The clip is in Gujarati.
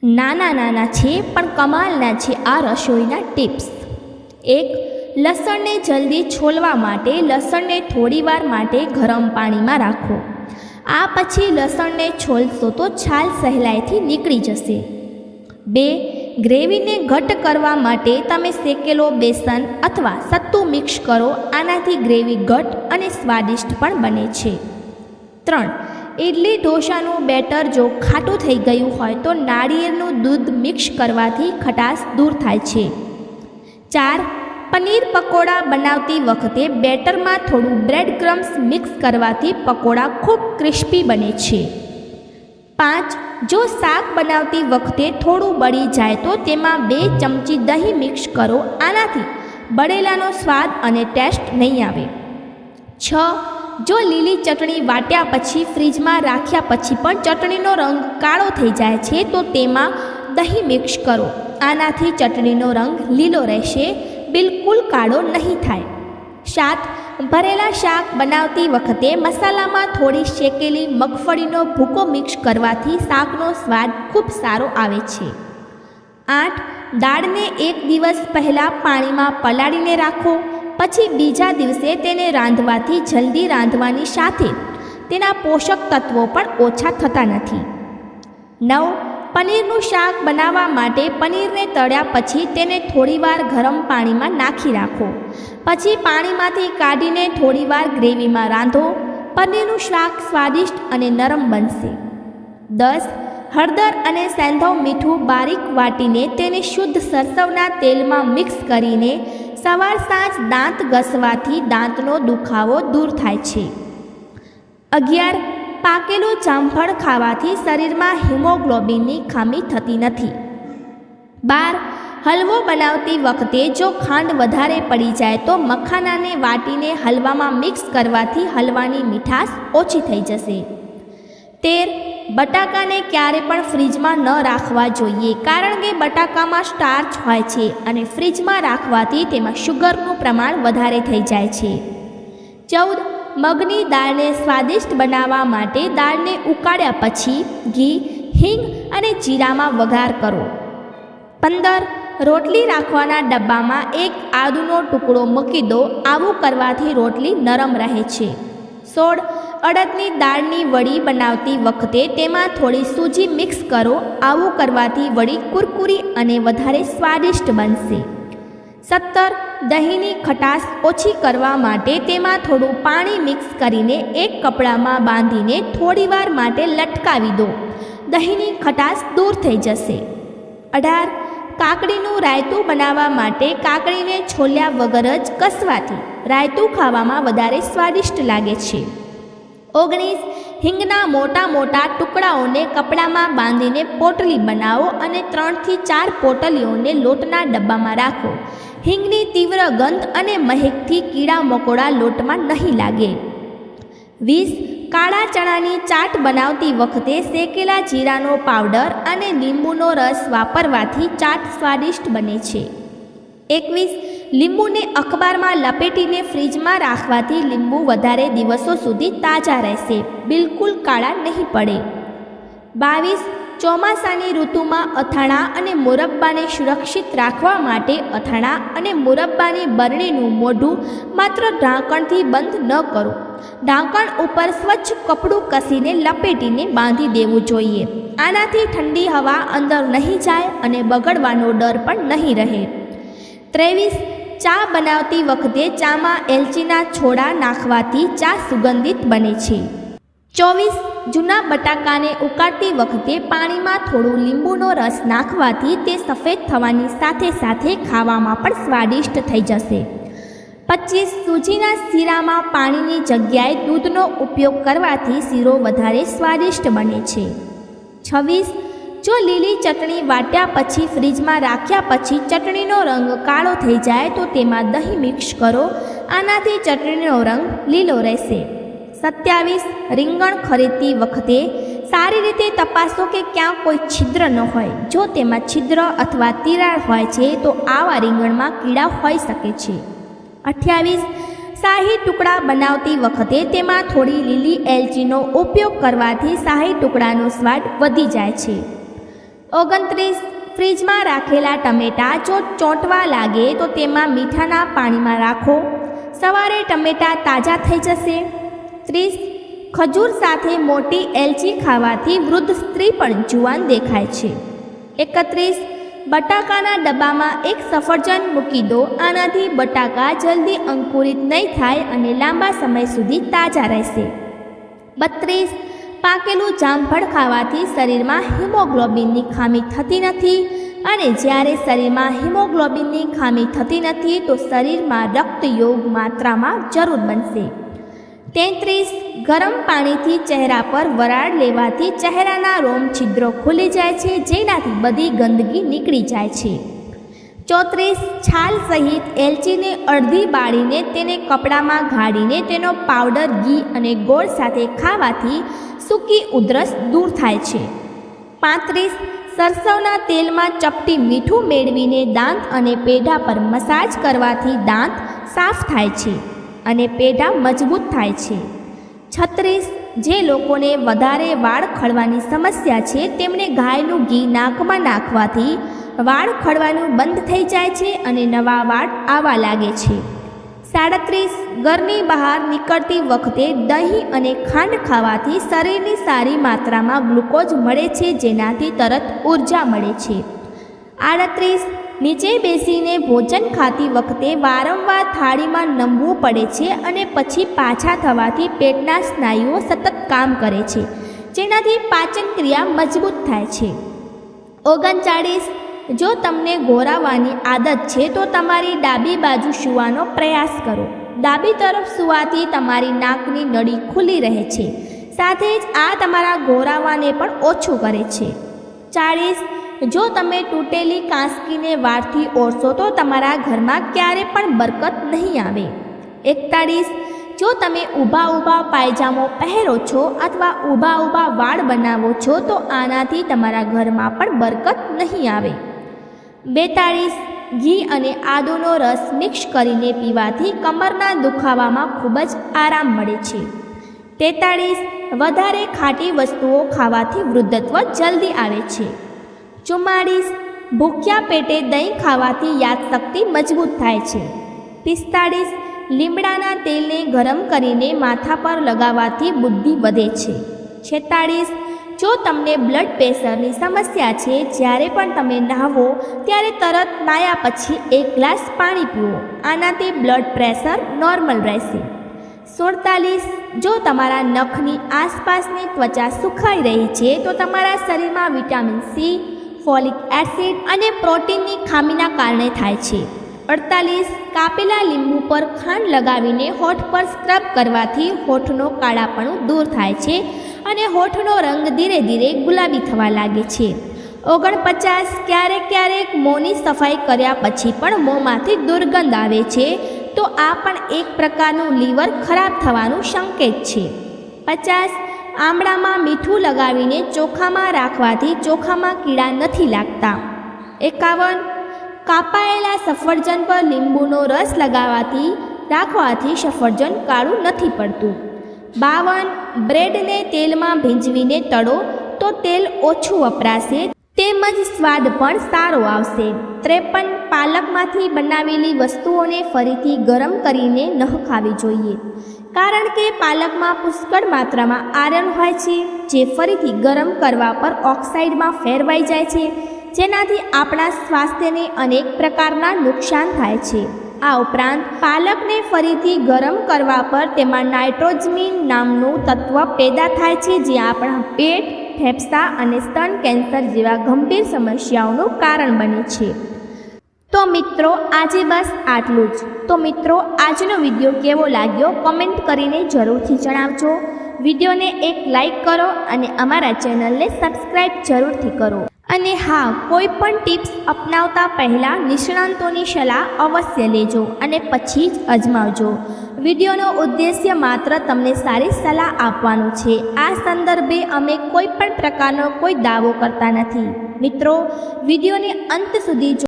નાના નાના છે પણ કમાલના છે આ રસોઈના ટિપ્સ. 1. લસણને જલ્દી છોલવા માટે લસણને થોડીવાર માટે ગરમ પાણીમાં રાખો. આ પછી લસણને છોલશો તો છાલ સહેલાઈથી નીકળી જશે. 2. ગ્રેવીને ઘટ્ટ કરવા માટે તમે શેકેલો બેસન અથવા સત્તુ મિક્સ કરો. આનાથી ગ્રેવી ઘટ્ટ અને સ્વાદિષ્ટ પણ બને છે. 3. ઇડલી ઢોસાનું બેટર જો ખાટું થઈ ગયું હોય તો નાળિયેરનું દૂધ મિક્સ કરવાથી ખટાશ દૂર થાય છે. 4. પનીર પકોડા બનાવતી વખતે બેટરમાં થોડું બ્રેડ ક્રમ્સ મિક્સ કરવાથી પકોડા ખૂબ ક્રિસ્પી બને છે. 5. જો શાક બનાવતી વખતે થોડું બળી જાય તો તેમાં 2 ચમચી દહીં મિક્સ કરો. આનાથી બળેલાનો સ્વાદ અને ટેસ્ટ નહીં આવે. 6. જો લીલી ચટણી વાટ્યા પછી ફ્રીજમાં રાખ્યા પછી પણ ચટણીનો રંગ કાળો થઈ જાય છે તો તેમાં દહીં મિક્સ કરો. આનાથી ચટણીનો રંગ લીલો રહેશે, બિલકુલ કાળો નહીં થાય. 7. ભરેલા શાક બનાવતી વખતે મસાલામાં થોડી શેકેલી મગફળીનો ભૂકો મિક્સ કરવાથી શાકનો સ્વાદ ખૂબ સારો આવે છે. 8. દાળને 1 દિવસ પહેલાં પાણીમાં પલાળીને રાખો. પછી બીજા દિવસે તેને રાંધવાથી જલ્દી રાંધવાની સાથે તેના પોષક તત્વો પણ ઓછા થતા નથી. 9. પનીરનું શાક બનાવવા માટે પનીરને તળ્યા પછી તેને થોડીવાર ગરમ પાણીમાં નાખી રાખો. પછી પાણીમાંથી કાઢીને થોડીવાર ગ્રેવીમાં રાંધો. પનીરનું શાક સ્વાદિષ્ટ અને નરમ બનશે. 10. હળદર અને સેંધવ મીઠું બારીક વાટીને તેને શુદ્ધ સરસવના તેલમાં મિક્સ કરીને સવાર સાંજ દાંત ઘસવાથી દાંતનો દુખાવો દૂર થાય છે. 11. પાકેલું જામફળ ખાવાથી શરીરમાં હિમોગ્લોબિનની ખામી થતી નથી. 12. હલવો બનાવતી વખતે જો ખાંડ વધારે પડી જાય તો મખાનાને વાટીને હલવામાં મિક્સ કરવાથી હલવાની મીઠાશ ઓછી થઈ જશે. 13. બટાકાને ક્યારે પણ ફ્રીજમાં ન રાખવા જોઈએ, કારણ કે બટાકામાં સ્ટાર્ચ હોય છે અને ફ્રીજમાં રાખવાથી તેમાં શુગરનું પ્રમાણ વધારે થઈ જાય છે. 14. મગની દાળને સ્વાદિષ્ટ બનાવવા માટે દાળને ઉકાળ્યા પછી ઘી, હિંગ અને જીરામાં વઘાર કરો. 15. રોટલી રાખવાના ડબ્બામાં 1 આદુનો ટુકડો મૂકી દો. આવું કરવાથી રોટલી નરમ રહે છે. 16. અડદની દાળની વડી બનાવતી વખતે તેમાં થોડી સૂજી મિક્સ કરો. આવું કરવાથી વડી કુરકુરી અને વધારે સ્વાદિષ્ટ બનશે. 17. દહીંની ખટાશ ઓછી કરવા માટે તેમાં થોડું પાણી મિક્સ કરીને એક કપડામાં બાંધીને થોડીવાર માટે લટકાવી દો. દહીંની ખટાશ દૂર થઈ જશે. 18. કાકડીનું રાયતું બનાવવા માટે કાકડીને છોલ્યા વગર જ કસવાથી રાયતું ખાવામાં વધારે સ્વાદિષ્ટ લાગે છે. 19. હિંગના મોટા મોટા ટુકડાઓને કપડામાં બાંધીને પોટલી બનાવો અને 3 થી 4 પોટલીઓને લોટના ડબ્બામાં રાખો. હિંગની તીવ્ર ગંધ અને મહેકથી કીડા મકોડા લોટમાં નહીં લાગે. 20. કાળા ચણાની ચાટ બનાવતી વખતે શેકેલા જીરાનો પાવડર અને લીંબુનો રસ વાપરવાથી ચાટ સ્વાદિષ્ટ બને છે. 21. લીંબુને અખબારમાં લપેટીને ફ્રીજમાં રાખવાથી લીંબુ વધારે દિવસો સુધી તાજા રહેશે, બિલકુલ કાળા નહીં પડે. 22. ચોમાસાની ઋતુમાં અથાણાં અને મુરબ્બાને સુરક્ષિત રાખવા માટે અથાણાં અને મુરબ્બાની બરણીનું મોઢું માત્ર ઢાંકણથી બંધ ન કરો. ઢાંકણ ઉપર સ્વચ્છ કપડું કસીને લપેટીને બાંધી દેવું જોઈએ. આનાથી ઠંડી હવા અંદર નહીં જાય અને બગડવાનો ડર પણ નહીં રહે. 23. ચા બનાવતી વખતે ચામાં એલચીના છોડા નાખવાથી ચા સુગંધિત બને છે. 24. જૂના બટાકાને ઉકાળતી વખતે પાણીમાં થોડું લીંબુનો રસ નાખવાથી તે સફેદ થવાની સાથે સાથે ખાવામાં પણ સ્વાદિષ્ટ થઈ જશે. 25. સૂજીના શીરામાં પાણીની જગ્યાએ દૂધનો ઉપયોગ કરવાથી શીરો વધારે સ્વાદિષ્ટ બને છે. 26. જો લીલી ચટણી વાટ્યા પછી ફ્રીજમાં રાખ્યા પછી ચટણીનો રંગ કાળો થઈ જાય તો તેમાં દહીં મિક્સ કરો. આનાથી ચટણીનો રંગ લીલો રહેશે. 27. રીંગણ ખરીદતી વખતે સારી રીતે તપાસો કે ક્યાં કોઈ છિદ્ર ન હોય. જો તેમાં છિદ્ર અથવા તિરાડ હોય છે તો આવા રીંગણમાં કીડા હોઈ શકે છે. 28. શાહી ટુકડા બનાવતી વખતે તેમાં થોડી લીલી એલચીનો ઉપયોગ કરવાથી શાહી ટુકડાનો સ્વાદ વધી જાય છે. 29. ફ્રીજમાં રાખેલા ટમેટાં જો ચોંટવા લાગે તો તેમાં મીઠાના પાણીમાં રાખો. સવારે ટમેટાં તાજા થઈ જશે. 30. ખજૂર સાથે મોટી એલચી ખાવાથી વૃદ્ધ સ્ત્રી પણ જુવાન દેખાય છે. 31. બટાકાના ડબ્બામાં એક સફરજન મૂકી દો. આનાથી બટાકા જલ્દી અંકુરિત નહીં થાય અને લાંબા સમય સુધી તાજા રહેશે. 32. પાકેલું જામફળ ખાવાથી શરીરમાં હિમોગ્લોબિનની ખામી થતી નથી અને જ્યારે શરીરમાં હિમોગ્લોબિનની ખામી થતી નથી તો શરીરમાં રક્ત યોગ્ય માત્રામાં જરૂર બનશે. 33. ગરમ પાણીથી ચહેરા પર વરાળ લેવાથી ચહેરાના રોમ છિદ્રો ખુલી જાય છે, જેનાથી બધી ગંદકી નીકળી જાય છે. 34. છાલ સહિત એલચીને અડધી બાળીને તેને કપડામાં ગાળીને તેનો પાવડર ઘી અને ગોળ સાથે ખાવાથી સૂકી ઉધરસ દૂર થાય છે. 35. સરસવના તેલમાં ચપટી મીઠું મેળવીને દાંત અને પેઢા પર મસાજ કરવાથી દાંત સાફ થાય છે અને પેઢા મજબૂત થાય છે. 36. જે લોકોને વધારે વાળ ખરવાની સમસ્યા છે તેમણે ગાયનું ઘી નાકમાં નાખવાથી વાળ ખરવાનું બંધ થઈ જાય છે અને નવા વાળ આવવા લાગે છે. 37. ઘરની બહાર નીકળતી વખતે દહીં અને ખાંડ ખાવાથી શરીરની સારી માત્રામાં ગ્લુકોઝ મળે છે, જેનાથી તરત ઊર્જા મળે છે. 38. નીચે બેસીને ભોજન ખાતી વખતે વારંવાર થાળીમાં નમવું પડે છે અને પછી પાછા થવાથી પેટના સ્નાયુઓ સતત કામ કરે છે, જેનાથી પાચન ક્રિયા મજબૂત થાય છે. 39. જો તમને ગોરાવાની આદત છે તો તમારી ડાબી બાજુ સૂવાનો પ્રયાસ કરો. ડાબી તરફ સૂવાથી તમારી નાકની નળી ખુલ્લી રહે છે, સાથે જ આ તમારા ગોરાવાને પણ ઓછું કરે છે. 40. જો તમે તૂટેલી કાંસકીને વાળથી ઓળશો તો તમારા ઘરમાં ક્યારે પણ બરકત નહીં આવે. 41. જો તમે ઊભા પાયજામો પહેરો છો અથવા ઊભા વાળ બનાવો છો તો આનાથી તમારા ઘરમાં પણ બરકત નહીં આવે. 42. ઘી અને આદુનો રસ મિક્સ કરીને પીવાથી કમરના દુખાવામાં ખૂબ જ આરામ મળે છે. 43. વધારે ખાટી વસ્તુઓ ખાવાથી વૃદ્ધત્વ જલ્દી આવે છે. 44. ભૂખ્યા પેટે દહીં ખાવાથી યાદશક્તિ મજબૂત થાય છે. 45. લીમડાના તેલને ગરમ કરીને માથા પર લગાવવાથી બુદ્ધિ વધે છે. 46. જો તમને બ્લડ પ્રેશરની સમસ્યા છે, જ્યારે પણ તમે નહાવો ત્યારે તરત નાહ્યા પછી 1 ગ્લાસ પાણી પીવો. આનાથી બ્લડ પ્રેશર નોર્મલ રહેશે. 47. જો તમારા નખની આસપાસની ત્વચા સુખાઈ રહી છે તો તમારા શરીરમાં વિટામિન સી, ફોલિક એસિડ અને પ્રોટીનની ખામીના કારણે થાય છે. 48. કાપેલા લીંબુ પર ખાંડ લગાવીને હોઠ પર સ્ક્રબ કરવાથી હોઠનો કાળાપણું દૂર થાય છે અને હોઠનો રંગ ધીરે ધીરે ગુલાબી થવા લાગે છે. 49. ક્યારેક મોંની સફાઈ કર્યા પછી પણ મોંમાંથી દુર્ગંધ આવે છે તો આ પણ એક પ્રકારનું લીવર ખરાબ થવાનું સંકેત છે. 50. આમળામાં મીઠું લગાવીને ચોખામાં રાખવાથી ચોખામાં કીડા નથી લાગતા. 51. કાપાયેલા સફરજન પર લીંબુનો રસ રાખવાથી સફરજન કાળું નથી પડતું. 52. બ્રેડને તેલમાં ભીંજવીને તળો તો તેલ ઓછું વપરાશે તેમજ સ્વાદ પણ સારો આવશે. 53. પાલકમાંથી બનાવેલી વસ્તુઓને ફરીથી ગરમ કરીને ન ખાવી જોઈએ, કારણ કે પાલકમાં પુષ્કળ માત્રામાં આયર્ન હોય છે, જે ફરીથી ગરમ કરવા પર ઓક્સાઇડમાં ફેરવાઈ જાય છે, જેનાથી આપણા સ્વાસ્થ્યને અનેક પ્રકારના નુકસાન થાય છે. આ ઉપરાંત પાલકને ફરીથી ગરમ કરવા પર તેમાં નાઇટ્રોજમીન નામનું તત્વ પેદા થાય છે, જે આપણા પેટ, ફેફસાં અને સ્તન કેન્સર જેવા ગંભીર સમસ્યાઓનું કારણ બને છે. તો મિત્રો આજે બસ આટલું જ. તો મિત્રો આજનો વિડીયો કેવો લાગ્યો કોમેન્ટ કરીને જરૂરથી જણાવજો. વિડીયોને એક લાઈક કરો અને અમારા ચેનલને સબસ્ક્રાઈબ જરૂરથી કરો. અને હા, કોઈ પણ ટિપ્સ અપનાવતા પહેલાં નિષ્ણાંતોની સલાહ અવશ્ય લેજો અને પછી જ અજમાવજો. વિડીયોનો ઉદ્દેશ્ય માત્ર તમને સારી સલાહ આપવાનું છે. આ સંદર્ભે અમે કોઈ પણ પ્રકારનો કોઈ દાવો કરતા નથી. મિત્રો, વિડીયોને અંત સુધી